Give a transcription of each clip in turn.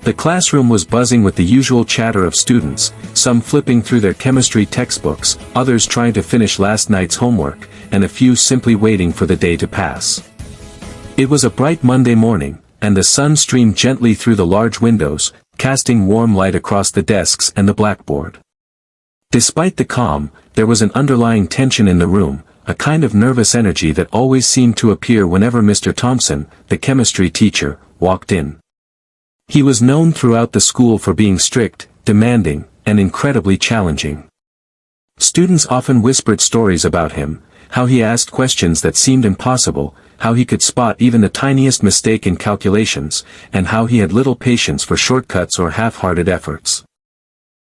The classroom was buzzing with the usual chatter of students, some flipping through their chemistry textbooks, others trying to finish last night's homework, and a few simply waiting for the day to pass. It was a bright Monday morning, and the sun streamed gently through the large windows, casting warm light across the desks and the blackboard. Despite the calm, there was an underlying tension in the room, a kind of nervous energy that always seemed to appear whenever Mr. Thompson, the chemistry teacher, walked in. He was known throughout the school for being strict, demanding, and incredibly challenging. Students often whispered stories about him, how he asked questions that seemed impossible, how he could spot even the tiniest mistake in calculations, and how he had little patience for shortcuts or half-hearted efforts.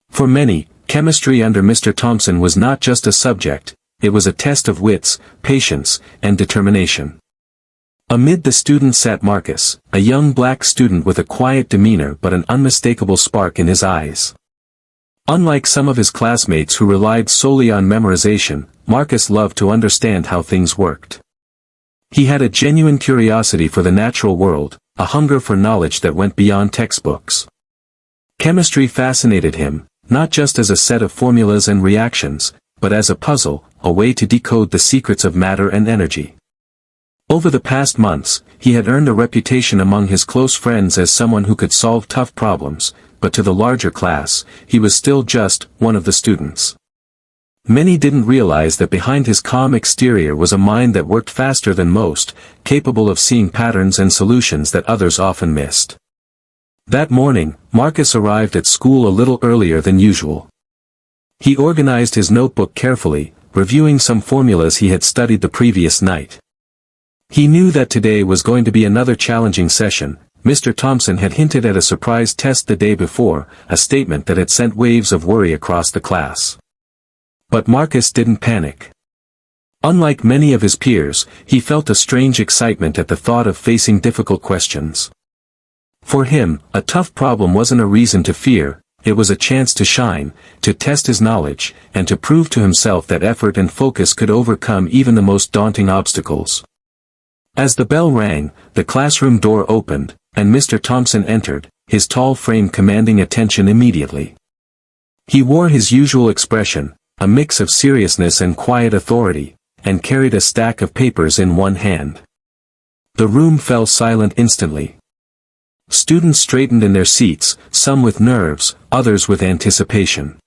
For many, chemistry under Mr. Thompson was not just a subject, it was a test of wits, patience, and determination. Amid the students sat Marcus, a young black student with a quiet demeanor but an unmistakable spark in his eyes. Unlike some of his classmates who relied solely on memorization, Marcus loved to understand how things worked. He had a genuine curiosity for the natural world, a hunger for knowledge that went beyond textbooks. Chemistry fascinated him, not just as a set of formulas and reactions, but as a puzzle, a way to decode the secrets of matter and energy. Over the past months, he had earned a reputation among his close friends as someone who could solve tough problems, but to the larger class, he was still just one of the students. Many didn't realize that behind his calm exterior was a mind that worked faster than most, capable of seeing patterns and solutions that others often missed. That morning, Marcus arrived at school a little earlier than usual. He organized his notebook carefully, reviewing some formulas he had studied the previous night. He knew that today was going to be another challenging session. Mr. Thompson had hinted at a surprise test the day before, a statement that had sent waves of worry across the class. But Marcus didn't panic. Unlike many of his peers, he felt a strange excitement at the thought of facing difficult questions. For him, a tough problem wasn't a reason to fear, it was a chance to shine, to test his knowledge, and to prove to himself that effort and focus could overcome even the most daunting obstacles. As the bell rang, the classroom door opened, and Mr. Thompson entered, his tall frame commanding attention immediately. He wore his usual expression, a mix of seriousness and quiet authority, and carried a stack of papers in one hand. The room fell silent instantly. Students straightened in their seats, some with nerves, others with anticipation.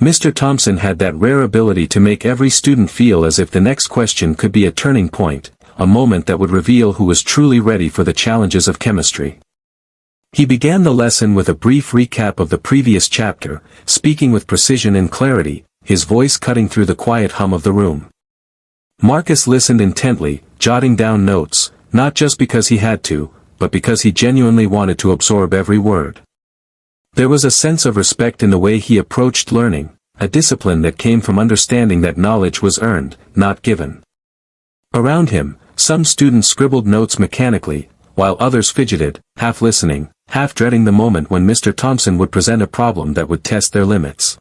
Mr. Thompson had that rare ability to make every student feel as if the next question could be a turning point, a moment that would reveal who was truly ready for the challenges of chemistry. He began the lesson with a brief recap of the previous chapter, speaking with precision and clarity, his voice cutting through the quiet hum of the room. Marcus listened intently, jotting down notes, not just because he had to, but because he genuinely wanted to absorb every word. There was a sense of respect in the way he approached learning, a discipline that came from understanding that knowledge was earned, not given. Around him, some students scribbled notes mechanically, while others fidgeted, half listening, half dreading the moment when Mr. Thompson would present a problem that would test their limits.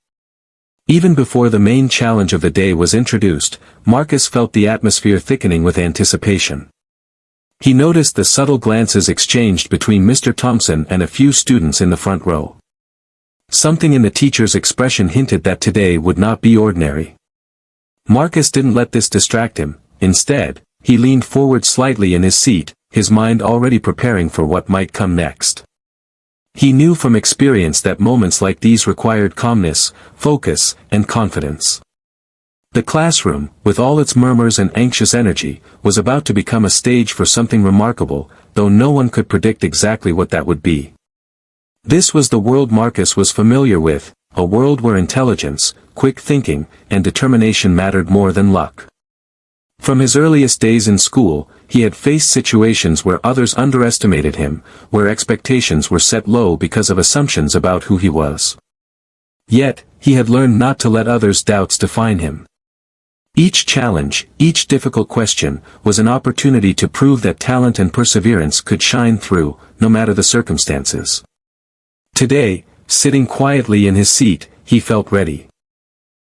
Even before the main challenge of the day was introduced, Marcus felt the atmosphere thickening with anticipation. He noticed the subtle glances exchanged between Mr. Thompson and a few students in the front row. Something in the teacher's expression hinted that today would not be ordinary. Marcus didn't let this distract him. Instead, he leaned forward slightly in his seat, his mind already preparing for what might come next. He knew from experience that moments like these required calmness, focus, and confidence. The classroom, with all its murmurs and anxious energy, was about to become a stage for something remarkable, though no one could predict exactly what that would be. This was the world Marcus was familiar with, a world where intelligence, quick thinking, and determination mattered more than luck. From his earliest days in school, he had faced situations where others underestimated him, where expectations were set low because of assumptions about who he was. Yet, he had learned not to let others' doubts define him. Each challenge, each difficult question, was an opportunity to prove that talent and perseverance could shine through, no matter the circumstances. Today, sitting quietly in his seat, he felt ready.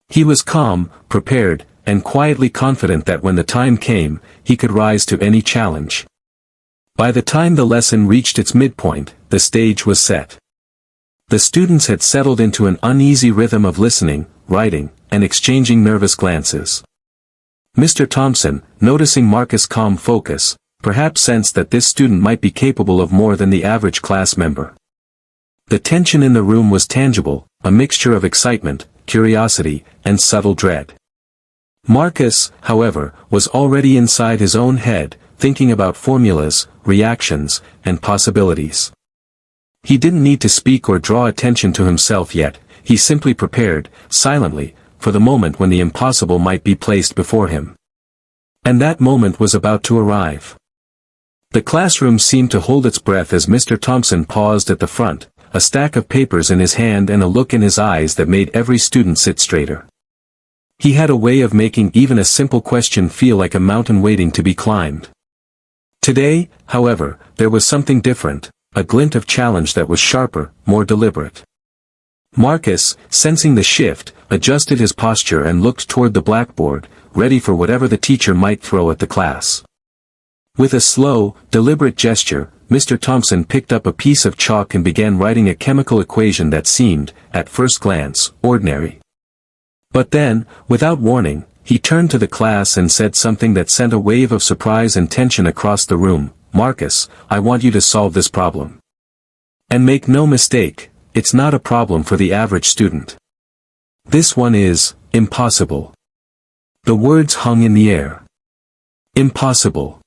He was calm, prepared, and quietly confident that when the time came, he could rise to any challenge. By the time the lesson reached its midpoint, the stage was set. The students had settled into an uneasy rhythm of listening, writing, and exchanging nervous glances. Mr. Thompson, noticing Marcus' calm focus, perhaps sensed that this student might be capable of more than the average class member. The tension in the room was tangible, a mixture of excitement, curiosity, and subtle dread. Marcus, however, was already inside his own head, thinking about formulas, reactions, and possibilities. He didn't need to speak or draw attention to himself yet, he simply prepared, silently, for the moment when the impossible might be placed before him. And that moment was about to arrive. The classroom seemed to hold its breath as Mr. Thompson paused at the front, a stack of papers in his hand and a look in his eyes that made every student sit straighter. He had a way of making even a simple question feel like a mountain waiting to be climbed. Today, however, there was something different, a glint of challenge that was sharper, more deliberate. Marcus, sensing the shift, adjusted his posture and looked toward the blackboard, ready for whatever the teacher might throw at the class. With a slow, deliberate gesture, Mr. Thompson picked up a piece of chalk and began writing a chemical equation that seemed, at first glance, ordinary. But then, without warning, he turned to the class and said something that sent a wave of surprise and tension across the room. "Marcus, I want you to solve this problem. And make no mistake, it's not a problem for the average student. This one is impossible." The words hung in the air. Impossible.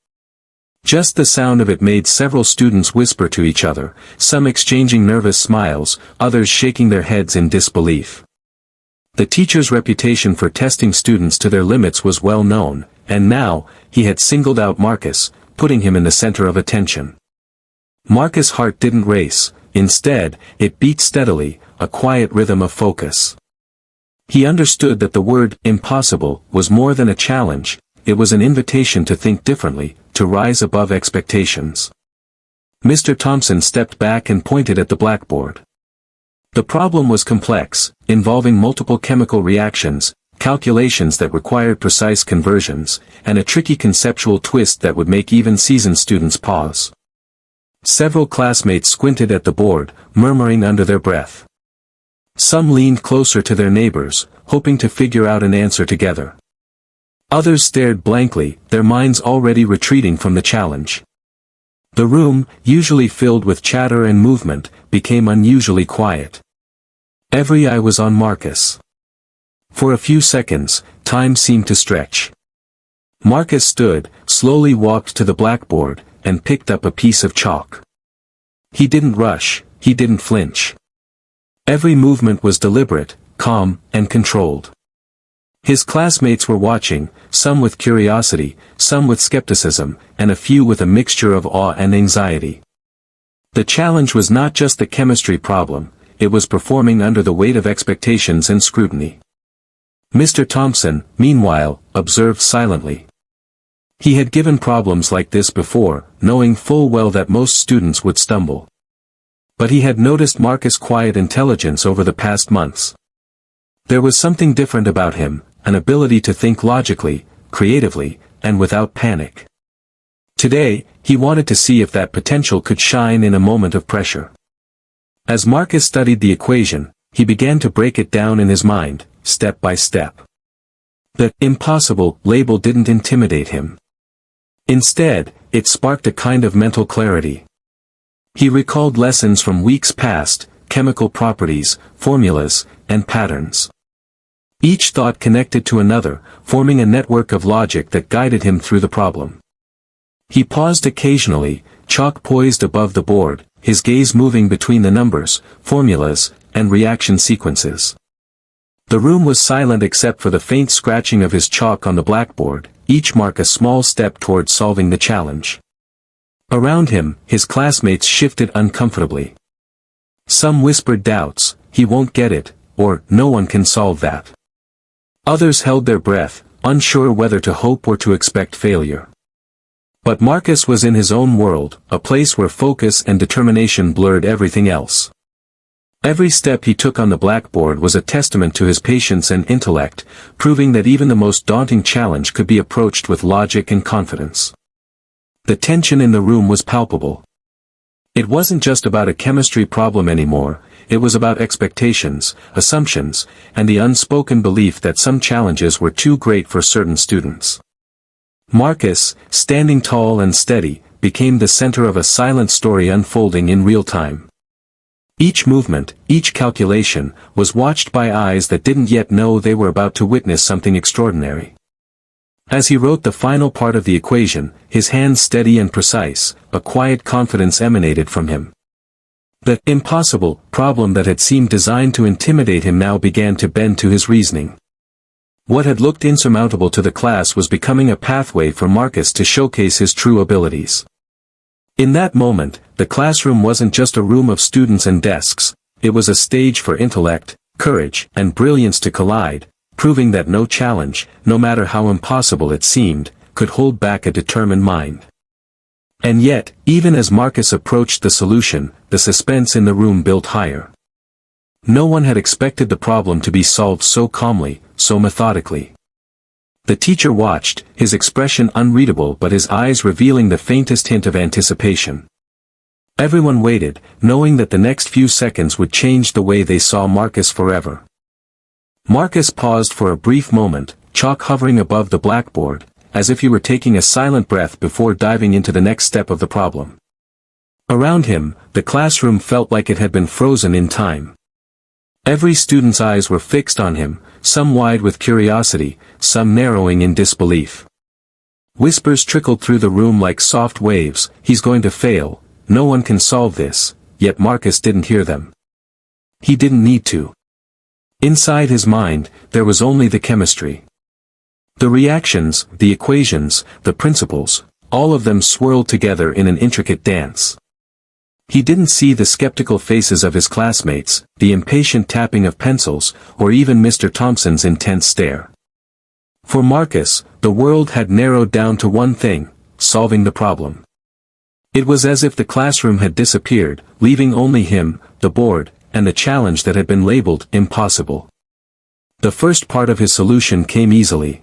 Just the sound of it made several students whisper to each other, some exchanging nervous smiles, others shaking their heads in disbelief. The teacher's reputation for testing students to their limits was well known, and now, he had singled out Marcus, putting him in the center of attention. Marcus' heart didn't race, instead, it beat steadily, a quiet rhythm of focus. He understood that the word impossible was more than a challenge, it was an invitation to think differently, to rise above expectations. Mr. Thompson stepped back and pointed at the blackboard. The problem was complex, involving multiple chemical reactions, calculations that required precise conversions, and a tricky conceptual twist that would make even seasoned students pause. Several classmates squinted at the board, murmuring under their breath. Some leaned closer to their neighbors, hoping to figure out an answer together. Others stared blankly, their minds already retreating from the challenge. The room, usually filled with chatter and movement, became unusually quiet. Every eye was on Marcus. For a few seconds, time seemed to stretch. Marcus stood, slowly walked to the blackboard, and picked up a piece of chalk. He didn't rush, he didn't flinch. Every movement was deliberate, calm, and controlled. His classmates were watching, some with curiosity, some with skepticism, and a few with a mixture of awe and anxiety. The challenge was not just the chemistry problem, it was performing under the weight of expectations and scrutiny. Mr. Thompson, meanwhile, observed silently. He had given problems like this before, knowing full well that most students would stumble. But he had noticed Marcus' quiet intelligence over the past months. There was something different about him, an ability to think logically, creatively, and without panic. Today, he wanted to see if that potential could shine in a moment of pressure. As Marcus studied the equation, he began to break it down in his mind, step by step. The impossible label didn't intimidate him. Instead, it sparked a kind of mental clarity. He recalled lessons from weeks past, chemical properties, formulas, and patterns. Each thought connected to another, forming a network of logic that guided him through the problem. He paused occasionally, chalk poised above the board, his gaze moving between the numbers, formulas, and reaction sequences. The room was silent except for the faint scratching of his chalk on the blackboard, each mark a small step toward solving the challenge. Around him, his classmates shifted uncomfortably. Some whispered doubts, "He won't get it," or "No one can solve that." Others held their breath, unsure whether to hope or to expect failure. But Marcus was in his own world, a place where focus and determination blurred everything else. Every step he took on the blackboard was a testament to his patience and intellect, proving that even the most daunting challenge could be approached with logic and confidence. The tension in the room was palpable. It wasn't just about a chemistry problem anymore, it was about expectations, assumptions, and the unspoken belief that some challenges were too great for certain students. Marcus, standing tall and steady, became the center of a silent story unfolding in real time. Each movement, each calculation, was watched by eyes that didn't yet know they were about to witness something extraordinary. As he wrote the final part of the equation, his hands steady and precise, a quiet confidence emanated from him. The impossible problem that had seemed designed to intimidate him now began to bend to his reasoning. What had looked insurmountable to the class was becoming a pathway for Marcus to showcase his true abilities. In that moment, the classroom wasn't just a room of students and desks, it was a stage for intellect, courage, and brilliance to collide, proving that no challenge, no matter how impossible it seemed, could hold back a determined mind. And yet, even as Marcus approached the solution, the suspense in the room built higher. No one had expected the problem to be solved so calmly, so methodically. The teacher watched, his expression unreadable but his eyes revealing the faintest hint of anticipation. Everyone waited, knowing that the next few seconds would change the way they saw Marcus forever. Marcus paused for a brief moment, chalk hovering above the blackboard, as if he were taking a silent breath before diving into the next step of the problem. Around him, the classroom felt like it had been frozen in time. Every student's eyes were fixed on him, some wide with curiosity, some narrowing in disbelief. Whispers trickled through the room like soft waves, "He's going to fail, no one can solve this," yet Marcus didn't hear them. He didn't need to. Inside his mind, there was only the chemistry. The reactions, the equations, the principles, all of them swirled together in an intricate dance. He didn't see the skeptical faces of his classmates, the impatient tapping of pencils, or even Mr. Thompson's intense stare. For Marcus, the world had narrowed down to one thing: solving the problem. It was as if the classroom had disappeared, leaving only him, the board, and the challenge that had been labeled impossible. The first part of his solution came easily.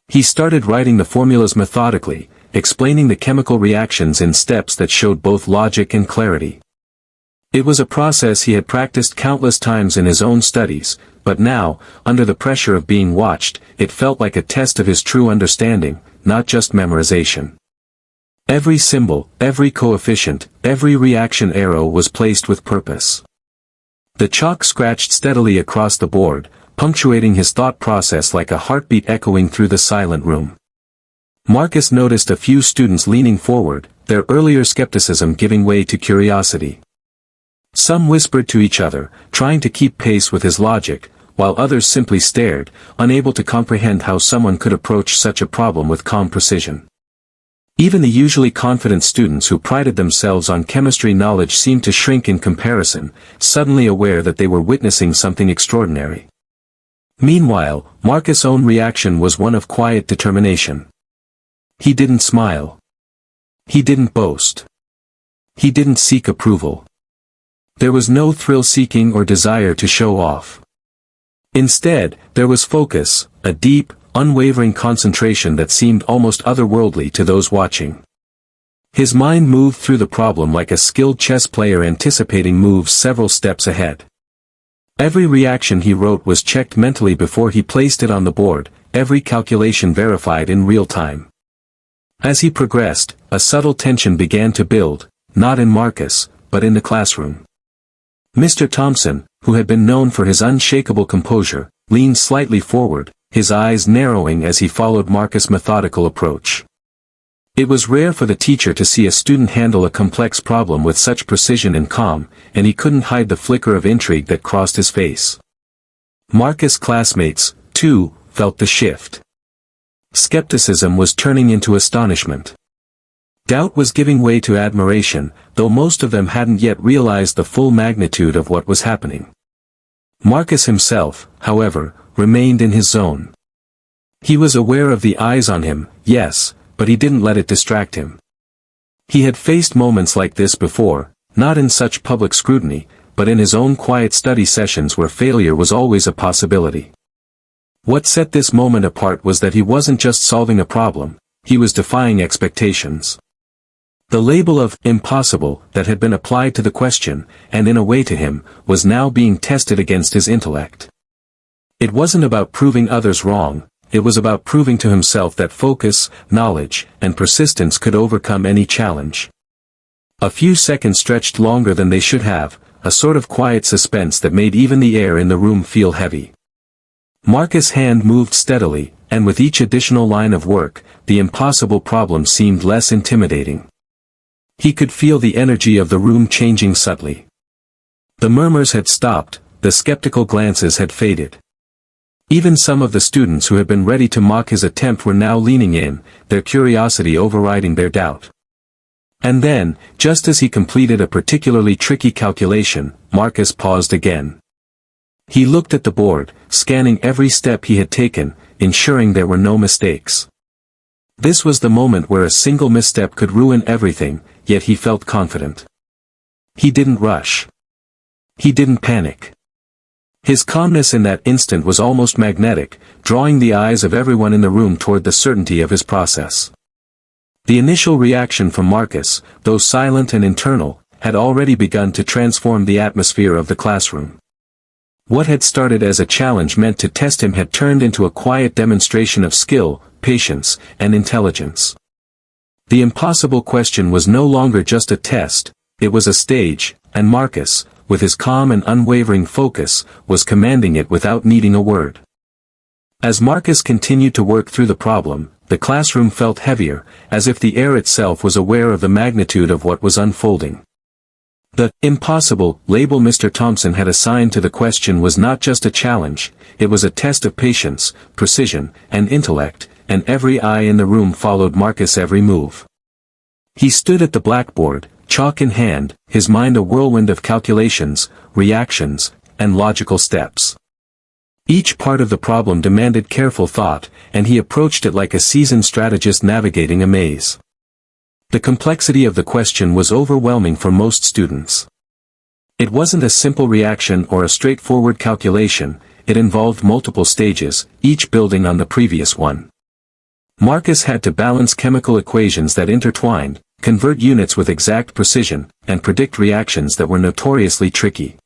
He started writing the formulas methodically, explaining the chemical reactions in steps that showed both logic and clarity. It was a process he had practiced countless times in his own studies, but now, under the pressure of being watched, it felt like a test of his true understanding, not just memorization. Every symbol, every coefficient, every reaction arrow was placed with purpose. The chalk scratched steadily across the board, punctuating his thought process like a heartbeat echoing through the silent room. Marcus noticed a few students leaning forward, their earlier skepticism giving way to curiosity. Some whispered to each other, trying to keep pace with his logic, while others simply stared, unable to comprehend how someone could approach such a problem with calm precision. Even the usually confident students who prided themselves on chemistry knowledge seemed to shrink in comparison, suddenly aware that they were witnessing something extraordinary. Meanwhile, Marcus' own reaction was one of quiet determination. He didn't smile. He didn't boast. He didn't seek approval. There was no thrill-seeking or desire to show off. Instead, there was focus, a deep, unwavering concentration that seemed almost otherworldly to those watching. His mind moved through the problem like a skilled chess player anticipating moves several steps ahead. Every reaction he wrote was checked mentally before he placed it on the board, every calculation verified in real time. As he progressed, a subtle tension began to build, not in Marcus, but in the classroom. Mr. Thompson, who had been known for his unshakable composure, leaned slightly forward, his eyes narrowing as he followed Marcus' methodical approach. It was rare for the teacher to see a student handle a complex problem with such precision and calm, and he couldn't hide the flicker of intrigue that crossed his face. Marcus' classmates, too, felt the shift. Skepticism was turning into astonishment. Doubt was giving way to admiration, though most of them hadn't yet realized the full magnitude of what was happening. Marcus himself, however, remained in his zone. He was aware of the eyes on him, yes, but he didn't let it distract him. He had faced moments like this before, not in such public scrutiny, but in his own quiet study sessions where failure was always a possibility. What set this moment apart was that he wasn't just solving a problem, he was defying expectations. The label of impossible that had been applied to the question, and in a way to him, was now being tested against his intellect. It wasn't about proving others wrong, it was about proving to himself that focus, knowledge, and persistence could overcome any challenge. A few seconds stretched longer than they should have, a sort of quiet suspense that made even the air in the room feel heavy. Marcus' hand moved steadily, and with each additional line of work, the impossible problem seemed less intimidating. He could feel the energy of the room changing subtly. The murmurs had stopped, the skeptical glances had faded. Even some of the students who had been ready to mock his attempt were now leaning in, their curiosity overriding their doubt. And then, just as he completed a particularly tricky calculation, Marcus paused again. He looked at the board, scanning every step he had taken, ensuring there were no mistakes. This was the moment where a single misstep could ruin everything, yet he felt confident. He didn't rush. He didn't panic. His calmness in that instant was almost magnetic, drawing the eyes of everyone in the room toward the certainty of his process. The initial reaction from Marcus, though silent and internal, had already begun to transform the atmosphere of the classroom. What had started as a challenge meant to test him had turned into a quiet demonstration of skill, patience, and intelligence. The impossible question was no longer just a test, it was a stage, and Marcus, with his calm and unwavering focus, was commanding it without needing a word. As Marcus continued to work through the problem, the classroom felt heavier, as if the air itself was aware of the magnitude of what was unfolding. The impossible label Mr. Thompson had assigned to the question was not just a challenge, it was a test of patience, precision, and intellect, and every eye in the room followed Marcus' every move. He stood at the blackboard, chalk in hand, his mind a whirlwind of calculations, reactions, and logical steps. Each part of the problem demanded careful thought, and he approached it like a seasoned strategist navigating a maze. The complexity of the question was overwhelming for most students. It wasn't a simple reaction or a straightforward calculation, it involved multiple stages, each building on the previous one. Marcus had to balance chemical equations that intertwined, convert units with exact precision, and predict reactions that were notoriously tricky.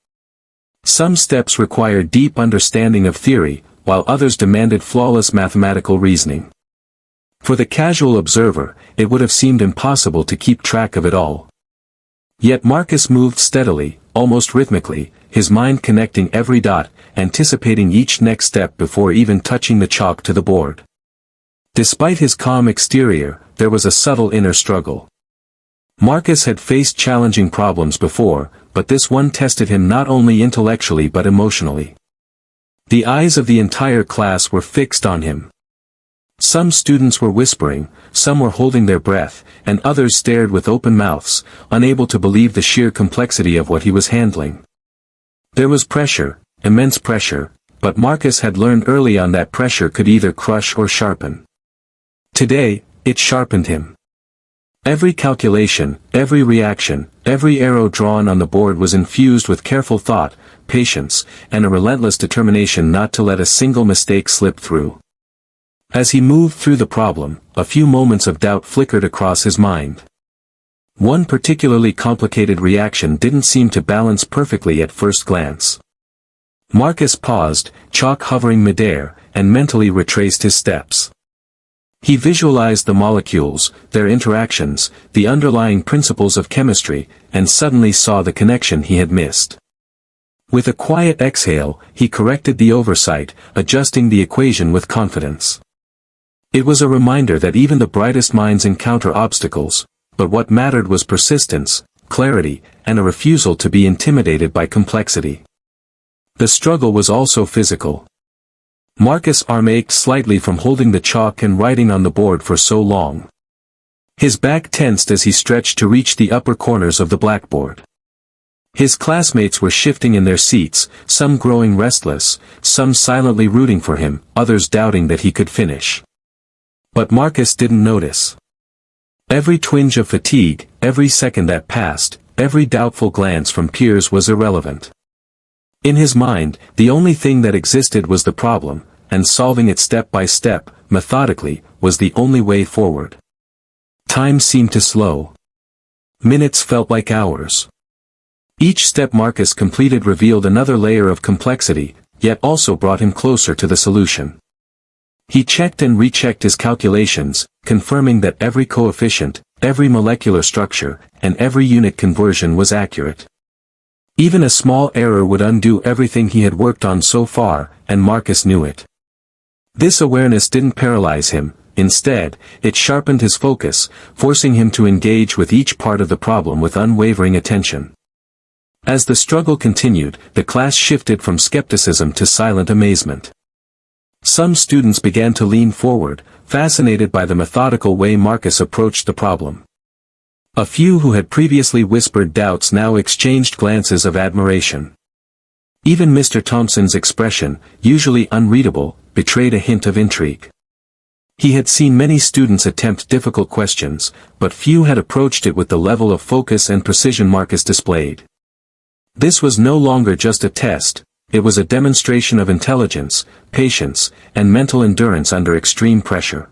Some steps required deep understanding of theory, while others demanded flawless mathematical reasoning. For the casual observer, it would have seemed impossible to keep track of it all. Yet Marcus moved steadily, almost rhythmically, his mind connecting every dot, anticipating each next step before even touching the chalk to the board. Despite his calm exterior, there was a subtle inner struggle. Marcus had faced challenging problems before, but this one tested him not only intellectually but emotionally. The eyes of the entire class were fixed on him. Some students were whispering, some were holding their breath, and others stared with open mouths, unable to believe the sheer complexity of what he was handling. There was pressure, immense pressure, but Marcus had learned early on that pressure could either crush or sharpen. Today, it sharpened him. Every calculation, every reaction, every arrow drawn on the board was infused with careful thought, patience, and a relentless determination not to let a single mistake slip through. As he moved through the problem, a few moments of doubt flickered across his mind. One particularly complicated reaction didn't seem to balance perfectly at first glance. Marcus paused, chalk hovering midair, and mentally retraced his steps. He visualized the molecules, their interactions, the underlying principles of chemistry, and suddenly saw the connection he had missed. With a quiet exhale, he corrected the oversight, adjusting the equation with confidence. It was a reminder that even the brightest minds encounter obstacles, but what mattered was persistence, clarity, and a refusal to be intimidated by complexity. The struggle was also physical. Marcus' arm ached slightly from holding the chalk and writing on the board for so long. His back tensed as he stretched to reach the upper corners of the blackboard. His classmates were shifting in their seats, some growing restless, some silently rooting for him, others doubting that he could finish. But Marcus didn't notice. Every twinge of fatigue, every second that passed, every doubtful glance from peers was irrelevant. In his mind, the only thing that existed was the problem, and solving it step by step, methodically, was the only way forward. Time seemed to slow. Minutes felt like hours. Each step Marcus completed revealed another layer of complexity, yet also brought him closer to the solution. He checked and rechecked his calculations, confirming that every coefficient, every molecular structure, and every unit conversion was accurate. Even a small error would undo everything he had worked on so far, and Marcus knew it. This awareness didn't paralyze him. Instead, it sharpened his focus, forcing him to engage with each part of the problem with unwavering attention. As the struggle continued, the class shifted from skepticism to silent amazement. Some students began to lean forward, fascinated by the methodical way Marcus approached the problem. A few who had previously whispered doubts now exchanged glances of admiration. Even Mr. Thompson's expression, usually unreadable, betrayed a hint of intrigue. He had seen many students attempt difficult questions, but few had approached it with the level of focus and precision Marcus displayed. This was no longer just a test, it was a demonstration of intelligence, patience, and mental endurance under extreme pressure.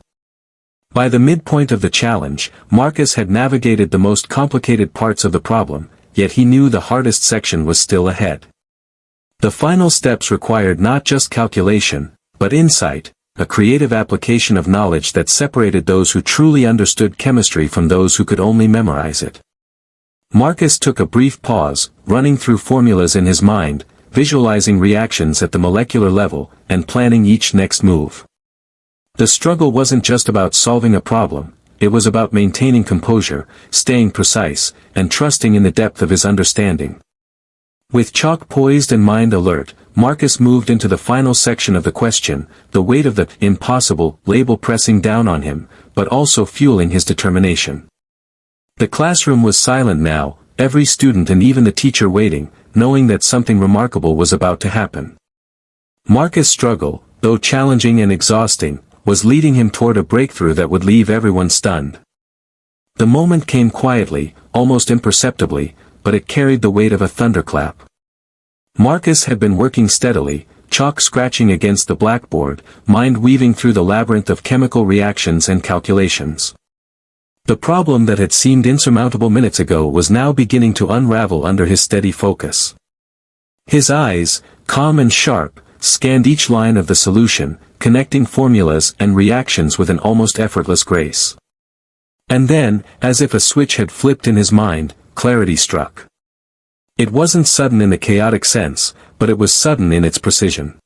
By the midpoint of the challenge, Marcus had navigated the most complicated parts of the problem, yet he knew the hardest section was still ahead. The final steps required not just calculation, but insight, a creative application of knowledge that separated those who truly understood chemistry from those who could only memorize it. Marcus took a brief pause, running through formulas in his mind, visualizing reactions at the molecular level, and planning each next move. The struggle wasn't just about solving a problem, it was about maintaining composure, staying precise, and trusting in the depth of his understanding. With chalk poised and mind alert, Marcus moved into the final section of the question, the weight of the impossible label pressing down on him, but also fueling his determination. The classroom was silent now, every student and even the teacher waiting, knowing that something remarkable was about to happen. Marcus' struggle, though challenging and exhausting, was leading him toward a breakthrough that would leave everyone stunned. The moment came quietly, almost imperceptibly, but it carried the weight of a thunderclap. Marcus had been working steadily, chalk scratching against the blackboard, mind weaving through the labyrinth of chemical reactions and calculations. The problem that had seemed insurmountable minutes ago was now beginning to unravel under his steady focus. His eyes, calm and sharp, scanned each line of the solution, connecting formulas and reactions with an almost effortless grace. And then, as if a switch had flipped in his mind, clarity struck. It wasn't sudden in the chaotic sense, but it was sudden in its precision.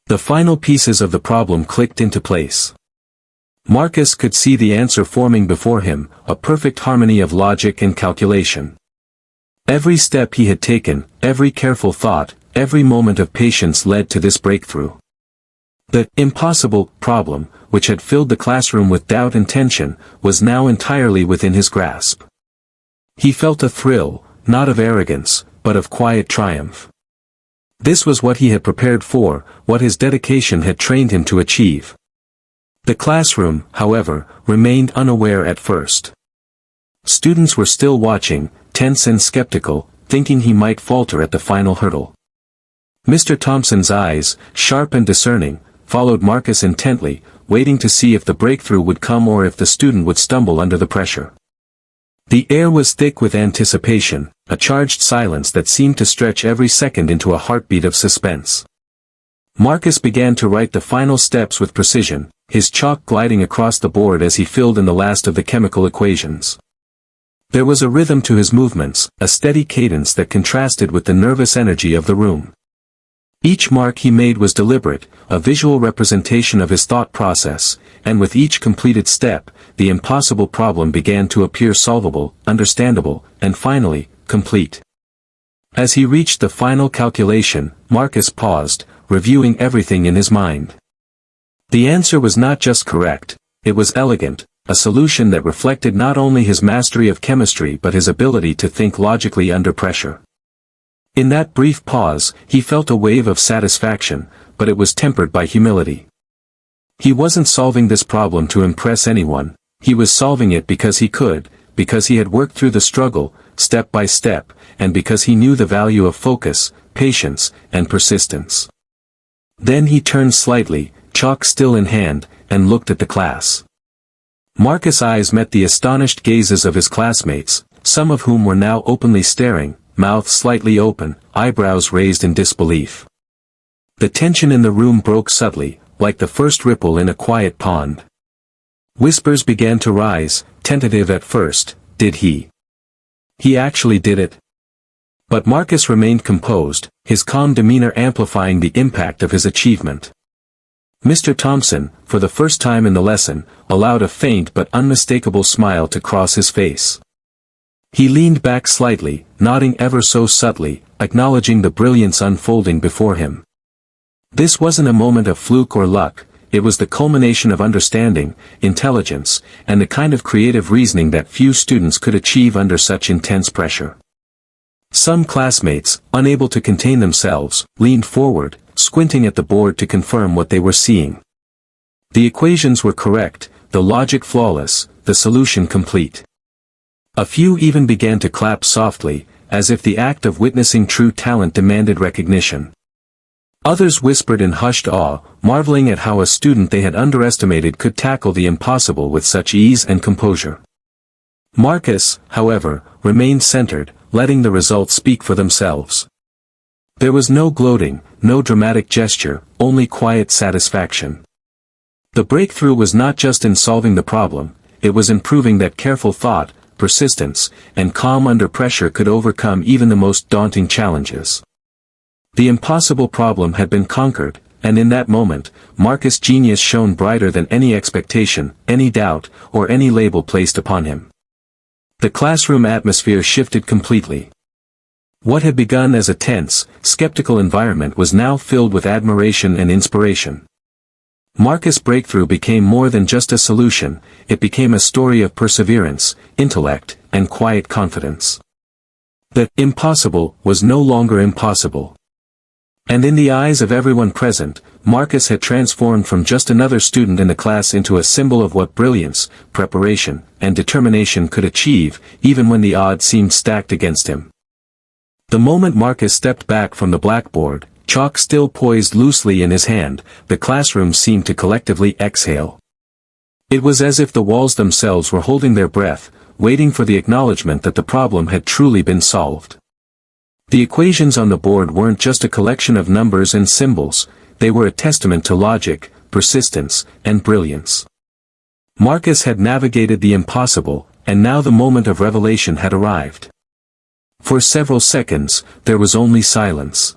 The final pieces of the problem clicked into place. Marcus could see the answer forming before him, a perfect harmony of logic and calculation. Every step he had taken, every careful thought, every moment of patience led to this breakthrough. The impossible problem, which had filled the classroom with doubt and tension, was now entirely within his grasp. He felt a thrill, not of arrogance, but of quiet triumph. This was what he had prepared for, what his dedication had trained him to achieve. The classroom, however, remained unaware at first. Students were still watching, tense and skeptical, thinking he might falter at the final hurdle. Mr. Thompson's eyes, sharp and discerning, followed Marcus intently, waiting to see if the breakthrough would come or if the student would stumble under the pressure. The air was thick with anticipation, a charged silence that seemed to stretch every second into a heartbeat of suspense. Marcus began to write the final steps with precision, his chalk gliding across the board as he filled in the last of the chemical equations. There was a rhythm to his movements, a steady cadence that contrasted with the nervous energy of the room. Each mark he made was deliberate, a visual representation of his thought process, and with each completed step, the impossible problem began to appear solvable, understandable, and finally, complete. As he reached the final calculation, Marcus paused, reviewing everything in his mind. The answer was not just correct, it was elegant, a solution that reflected not only his mastery of chemistry but his ability to think logically under pressure. In that brief pause, he felt a wave of satisfaction, but it was tempered by humility. He wasn't solving this problem to impress anyone, he was solving it because he could, because he had worked through the struggle, step by step, and because he knew the value of focus, patience, and persistence. Then he turned slightly, chalk still in hand, and looked at the class. Marcus' eyes met the astonished gazes of his classmates, some of whom were now openly staring, mouths slightly open, eyebrows raised in disbelief. The tension in the room broke subtly, like the first ripple in a quiet pond. Whispers began to rise, tentative at first. Did he? He actually did it. But Marcus remained composed, his calm demeanor amplifying the impact of his achievement. Mr. Thompson, for the first time in the lesson, allowed a faint but unmistakable smile to cross his face. He leaned back slightly, nodding ever so subtly, acknowledging the brilliance unfolding before him. This wasn't a moment of fluke or luck, it was the culmination of understanding, intelligence, and the kind of creative reasoning that few students could achieve under such intense pressure. Some classmates, unable to contain themselves, leaned forward, squinting at the board to confirm what they were seeing. The equations were correct, the logic flawless, the solution complete. A few even began to clap softly, as if the act of witnessing true talent demanded recognition. Others whispered in hushed awe, marveling at how a student they had underestimated could tackle the impossible with such ease and composure. Marcus, however, remained centered, letting the results speak for themselves. There was no gloating, no dramatic gesture, only quiet satisfaction. The breakthrough was not just in solving the problem, it was in proving that careful thought, persistence, and calm under pressure could overcome even the most daunting challenges. The impossible problem had been conquered, and in that moment, Marcus' genius shone brighter than any expectation, any doubt, or any label placed upon him. The classroom atmosphere shifted completely. What had begun as a tense, skeptical environment was now filled with admiration and inspiration. Marcus' breakthrough became more than just a solution, it became a story of perseverance, intellect, and quiet confidence. The impossible was no longer impossible. And in the eyes of everyone present, Marcus had transformed from just another student in the class into a symbol of what brilliance, preparation, and determination could achieve, even when the odds seemed stacked against him. The moment Marcus stepped back from the blackboard, chalk still poised loosely in his hand, the classroom seemed to collectively exhale. It was as if the walls themselves were holding their breath, waiting for the acknowledgement that the problem had truly been solved. The equations on the board weren't just a collection of numbers and symbols, they were a testament to logic, persistence, and brilliance. Marcus had navigated the impossible, and now the moment of revelation had arrived. For several seconds, there was only silence.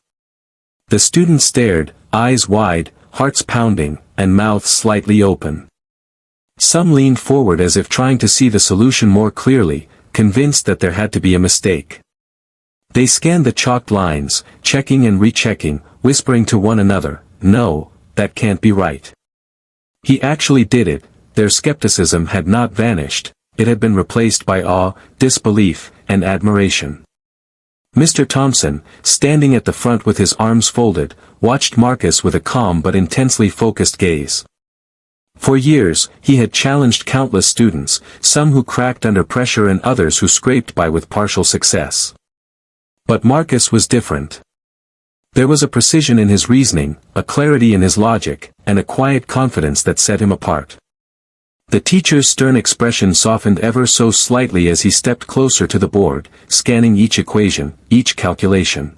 The students stared, eyes wide, hearts pounding, and mouths slightly open. Some leaned forward as if trying to see the solution more clearly, convinced that there had to be a mistake. They scanned the chalked lines, checking and rechecking, whispering to one another, "No, that can't be right." He actually did it. Their skepticism had not vanished, it had been replaced by awe, disbelief, and admiration. Mr. Thompson, standing at the front with his arms folded, watched Marcus with a calm but intensely focused gaze. For years, he had challenged countless students, some who cracked under pressure and others who scraped by with partial success. But Marcus was different. There was a precision in his reasoning, a clarity in his logic, and a quiet confidence that set him apart. The teacher's stern expression softened ever so slightly as he stepped closer to the board, scanning each equation, each calculation.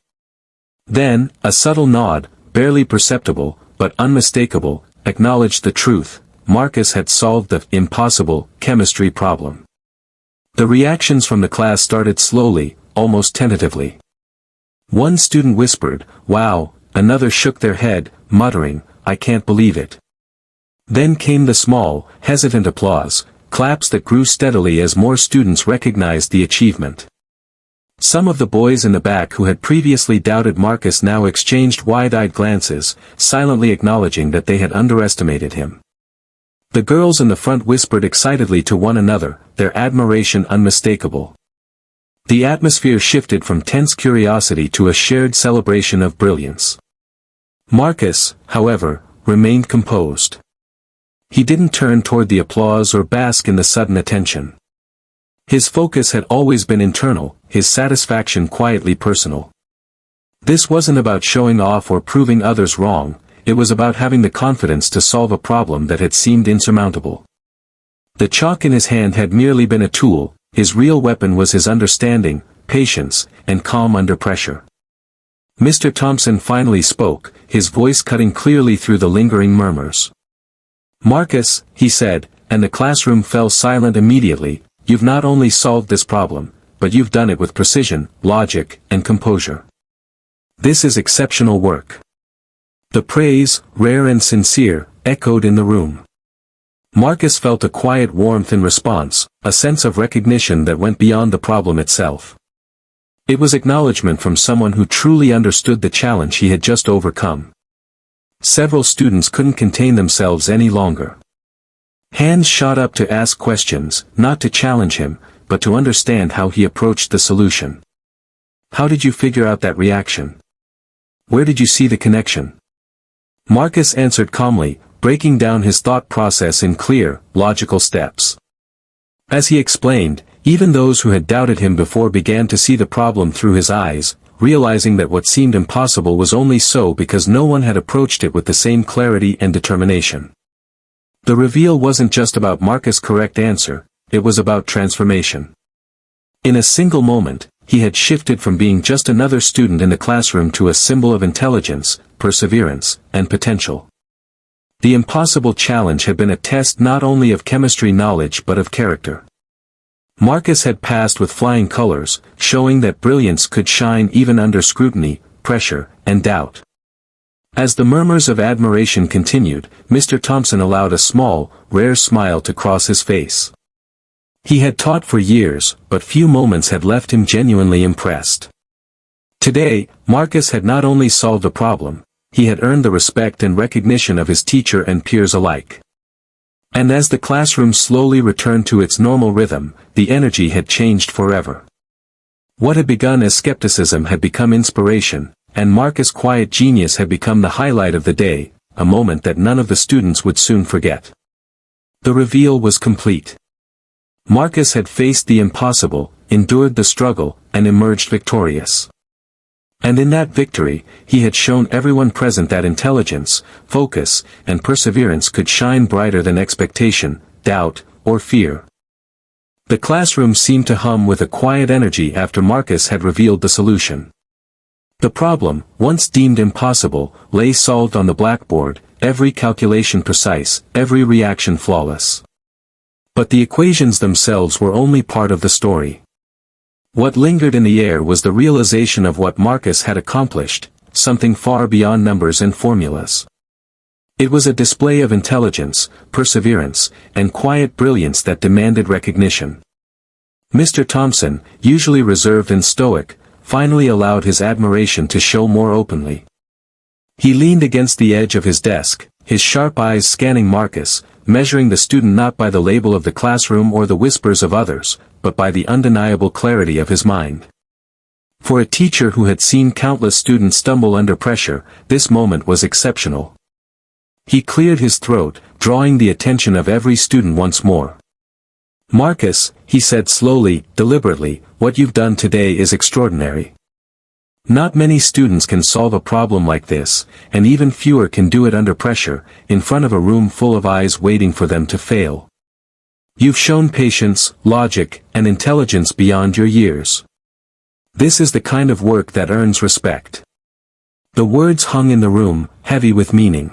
Then, a subtle nod, barely perceptible, but unmistakable, acknowledged the truth: Marcus had solved the impossible chemistry problem. The reactions from the class started slowly, almost tentatively. One student whispered, "Wow," another shook their head, muttering, "I can't believe it." Then came the small, hesitant applause, claps that grew steadily as more students recognized the achievement. Some of the boys in the back who had previously doubted Marcus now exchanged wide-eyed glances, silently acknowledging that they had underestimated him. The girls in the front whispered excitedly to one another, their admiration unmistakable. The atmosphere shifted from tense curiosity to a shared celebration of brilliance. Marcus, however, remained composed. He didn't turn toward the applause or bask in the sudden attention. His focus had always been internal, his satisfaction quietly personal. This wasn't about showing off or proving others wrong, it was about having the confidence to solve a problem that had seemed insurmountable. The chalk in his hand had merely been a tool, his real weapon was his understanding, patience, and calm under pressure. Mr. Thompson finally spoke, his voice cutting clearly through the lingering murmurs. "Marcus," he said, and the classroom fell silent immediately, "you've not only solved this problem, but you've done it with precision, logic, and composure. This is exceptional work." The praise, rare and sincere, echoed in the room. Marcus felt a quiet warmth in response, a sense of recognition that went beyond the problem itself. It was acknowledgement from someone who truly understood the challenge he had just overcome. Several students couldn't contain themselves any longer. Hands shot up to ask questions, not to challenge him, but to understand how he approached the solution. "How did you figure out that reaction? Where did you see the connection?" Marcus answered calmly, breaking down his thought process in clear, logical steps. As he explained, even those who had doubted him before began to see the problem through his eyes, realizing that what seemed impossible was only so because no one had approached it with the same clarity and determination. The reveal wasn't just about Marcus' correct answer, it was about transformation. In a single moment, he had shifted from being just another student in the classroom to a symbol of intelligence, perseverance, and potential. The impossible challenge had been a test not only of chemistry knowledge but of character. Marcus had passed with flying colors, showing that brilliance could shine even under scrutiny, pressure, and doubt. As the murmurs of admiration continued, Mr. Thompson allowed a small, rare smile to cross his face. He had taught for years, but few moments had left him genuinely impressed. Today, Marcus had not only solved a problem, he had earned the respect and recognition of his teacher and peers alike. And as the classroom slowly returned to its normal rhythm, the energy had changed forever. What had begun as skepticism had become inspiration, and Marcus' quiet genius had become the highlight of the day, a moment that none of the students would soon forget. The reveal was complete. Marcus had faced the impossible, endured the struggle, and emerged victorious. And in that victory, he had shown everyone present that intelligence, focus, and perseverance could shine brighter than expectation, doubt, or fear. The classroom seemed to hum with a quiet energy after Marcus had revealed the solution. The problem, once deemed impossible, lay solved on the blackboard, every calculation precise, every reaction flawless. But the equations themselves were only part of the story. What lingered in the air was the realization of what Marcus had accomplished, something far beyond numbers and formulas. It was a display of intelligence, perseverance, and quiet brilliance that demanded recognition. Mr. Thompson, usually reserved and stoic, finally allowed his admiration to show more openly. He leaned against the edge of his desk, his sharp eyes scanning Marcus, measuring the student not by the label of the classroom or the whispers of others, but by the undeniable clarity of his mind. For a teacher who had seen countless students stumble under pressure, this moment was exceptional. He cleared his throat, drawing the attention of every student once more. "Marcus," he said slowly, deliberately, "what you've done today is extraordinary. Not many students can solve a problem like this, and even fewer can do it under pressure, in front of a room full of eyes waiting for them to fail. You've shown patience, logic, and intelligence beyond your years. This is the kind of work that earns respect." The words hung in the room, heavy with meaning.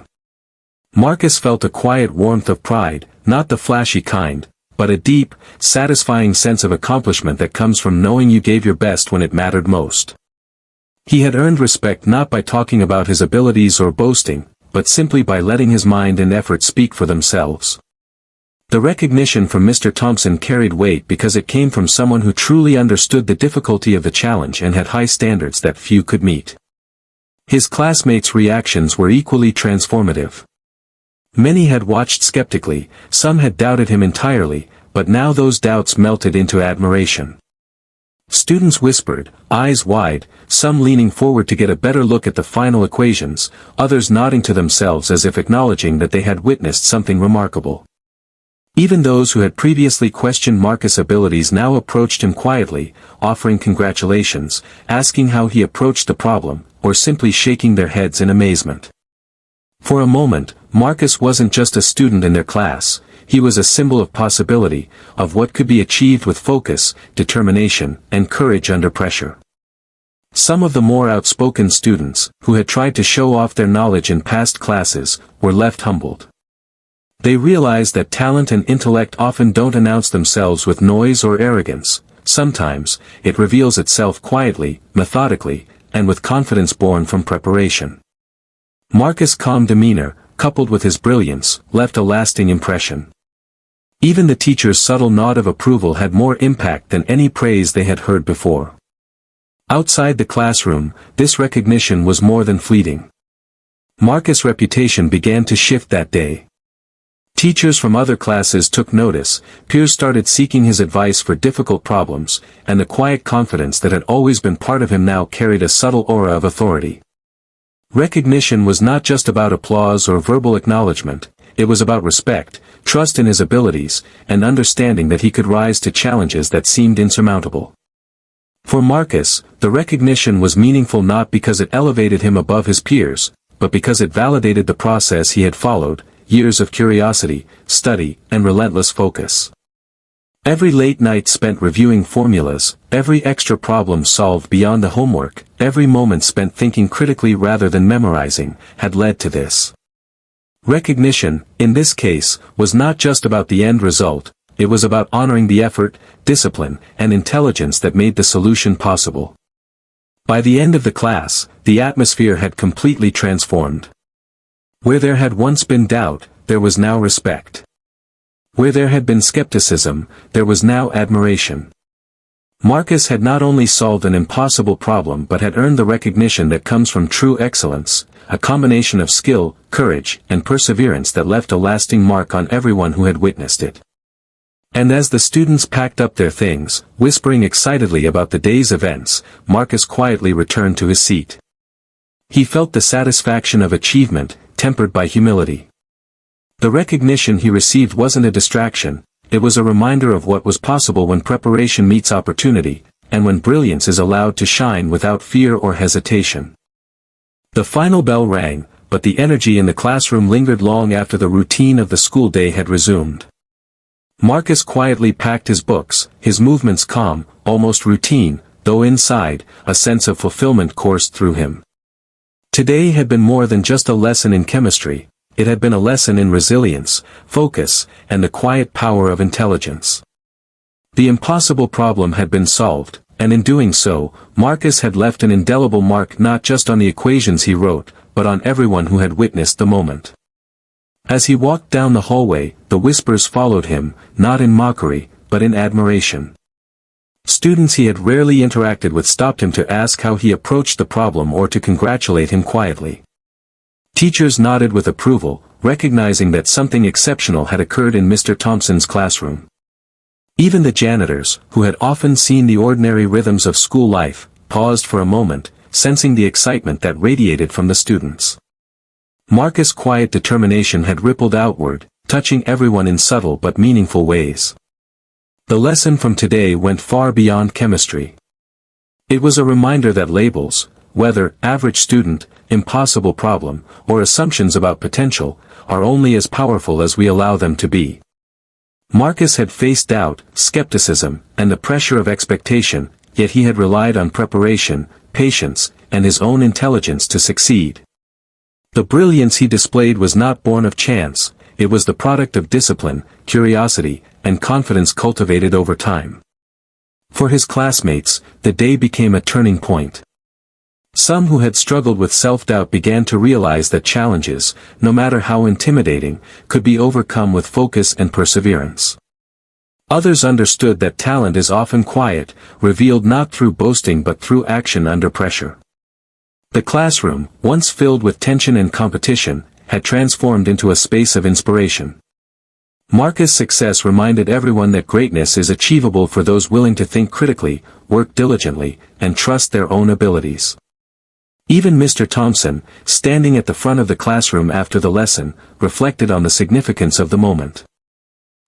Marcus felt a quiet warmth of pride, not the flashy kind, but a deep, satisfying sense of accomplishment that comes from knowing you gave your best when it mattered most. He had earned respect not by talking about his abilities or boasting, but simply by letting his mind and effort speak for themselves. The recognition from Mr. Thompson carried weight because it came from someone who truly understood the difficulty of the challenge and had high standards that few could meet. His classmates' reactions were equally transformative. Many had watched skeptically, some had doubted him entirely, but now those doubts melted into admiration. Students whispered, eyes wide, some leaning forward to get a better look at the final equations, others nodding to themselves as if acknowledging that they had witnessed something remarkable. Even those who had previously questioned Marcus' abilities now approached him quietly, offering congratulations, asking how he approached the problem, or simply shaking their heads in amazement. For a moment, Marcus wasn't just a student in their class, he was a symbol of possibility, of what could be achieved with focus, determination, and courage under pressure. Some of the more outspoken students, who had tried to show off their knowledge in past classes, were left humbled. They realized that talent and intellect often don't announce themselves with noise or arrogance. Sometimes, it reveals itself quietly, methodically, and with confidence born from preparation. Marcus' calm demeanor, coupled with his brilliance, left a lasting impression. Even the teacher's subtle nod of approval had more impact than any praise they had heard before. Outside the classroom, this recognition was more than fleeting. Marcus' reputation began to shift that day. Teachers from other classes took notice, peers started seeking his advice for difficult problems, and the quiet confidence that had always been part of him now carried a subtle aura of authority. Recognition was not just about applause or verbal acknowledgement, it was about respect, trust in his abilities, and understanding that he could rise to challenges that seemed insurmountable. For Marcus, the recognition was meaningful not because it elevated him above his peers, but because it validated the process he had followed, years of curiosity, study, and relentless focus. Every late night spent reviewing formulas, every extra problem solved beyond the homework, every moment spent thinking critically rather than memorizing, had led to this. Recognition, in this case, was not just about the end result, it was about honoring the effort, discipline, and intelligence that made the solution possible. By the end of the class, the atmosphere had completely transformed. Where there had once been doubt, there was now respect. Where there had been skepticism, there was now admiration. Marcus had not only solved an impossible problem but had earned the recognition that comes from true excellence, a combination of skill, courage, and perseverance that left a lasting mark on everyone who had witnessed it. And as the students packed up their things, whispering excitedly about the day's events, Marcus quietly returned to his seat. He felt the satisfaction of achievement, tempered by humility. The recognition he received wasn't a distraction, it was a reminder of what was possible when preparation meets opportunity, and when brilliance is allowed to shine without fear or hesitation. The final bell rang, but the energy in the classroom lingered long after the routine of the school day had resumed. Marcus quietly packed his books, his movements calm, almost routine, though inside, a sense of fulfillment coursed through him. Today had been more than just a lesson in chemistry, it had been a lesson in resilience, focus, and the quiet power of intelligence. The impossible problem had been solved, and in doing so, Marcus had left an indelible mark not just on the equations he wrote, but on everyone who had witnessed the moment. As he walked down the hallway, the whispers followed him, not in mockery, but in admiration. Students he had rarely interacted with stopped him to ask how he approached the problem or to congratulate him quietly. Teachers nodded with approval, recognizing that something exceptional had occurred in Mr. Thompson's classroom. Even the janitors, who had often seen the ordinary rhythms of school life, paused for a moment, sensing the excitement that radiated from the students. Marcus' quiet determination had rippled outward, touching everyone in subtle but meaningful ways. The lesson from today went far beyond chemistry. It was a reminder that labels, whether average student, impossible problem, or assumptions about potential, are only as powerful as we allow them to be. Marcus had faced doubt, skepticism, and the pressure of expectation, yet he had relied on preparation, patience, and his own intelligence to succeed. The brilliance he displayed was not born of chance, it was the product of discipline, curiosity, and confidence cultivated over time. For his classmates, the day became a turning point. Some who had struggled with self-doubt began to realize that challenges, no matter how intimidating, could be overcome with focus and perseverance. Others understood that talent is often quiet, revealed not through boasting but through action under pressure. The classroom, once filled with tension and competition, had transformed into a space of inspiration. Marcus' success reminded everyone that greatness is achievable for those willing to think critically, work diligently, and trust their own abilities. Even Mr. Thompson, standing at the front of the classroom after the lesson, reflected on the significance of the moment.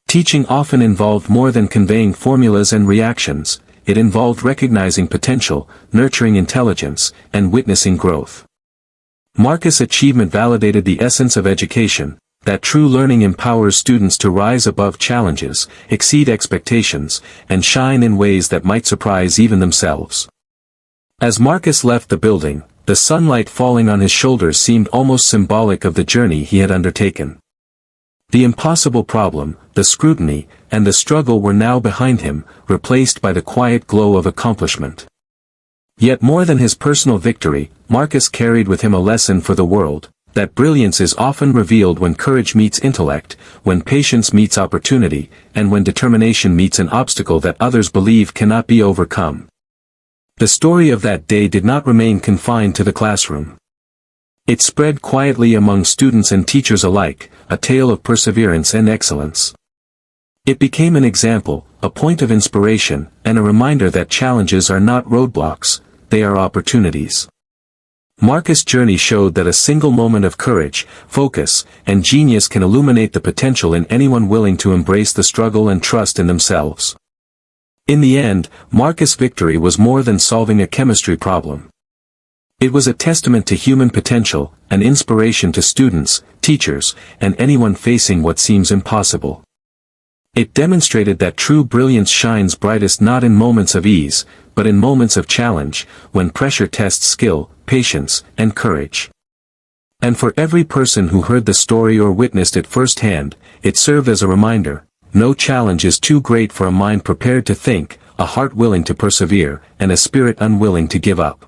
Teaching often involved more than conveying formulas and reactions, it involved recognizing potential, nurturing intelligence, and witnessing growth. Marcus' achievement validated the essence of education, that true learning empowers students to rise above challenges, exceed expectations, and shine in ways that might surprise even themselves. As Marcus left the building, the sunlight falling on his shoulders seemed almost symbolic of the journey he had undertaken. The impossible problem, the scrutiny, and the struggle were now behind him, replaced by the quiet glow of accomplishment. Yet more than his personal victory, Marcus carried with him a lesson for the world, that brilliance is often revealed when courage meets intellect, when patience meets opportunity, and when determination meets an obstacle that others believe cannot be overcome. The story of that day did not remain confined to the classroom. It spread quietly among students and teachers alike, a tale of perseverance and excellence. It became an example, a point of inspiration, and a reminder that challenges are not roadblocks, they are opportunities. Marcus' journey showed that a single moment of courage, focus, and genius can illuminate the potential in anyone willing to embrace the struggle and trust in themselves. In the end, Marcus' victory was more than solving a chemistry problem. It was a testament to human potential, an inspiration to students, teachers, and anyone facing what seems impossible. It demonstrated that true brilliance shines brightest not in moments of ease, but in moments of challenge, when pressure tests skill, patience, and courage. And for every person who heard the story or witnessed it firsthand, it served as a reminder: no challenge is too great for a mind prepared to think, a heart willing to persevere, and a spirit unwilling to give up.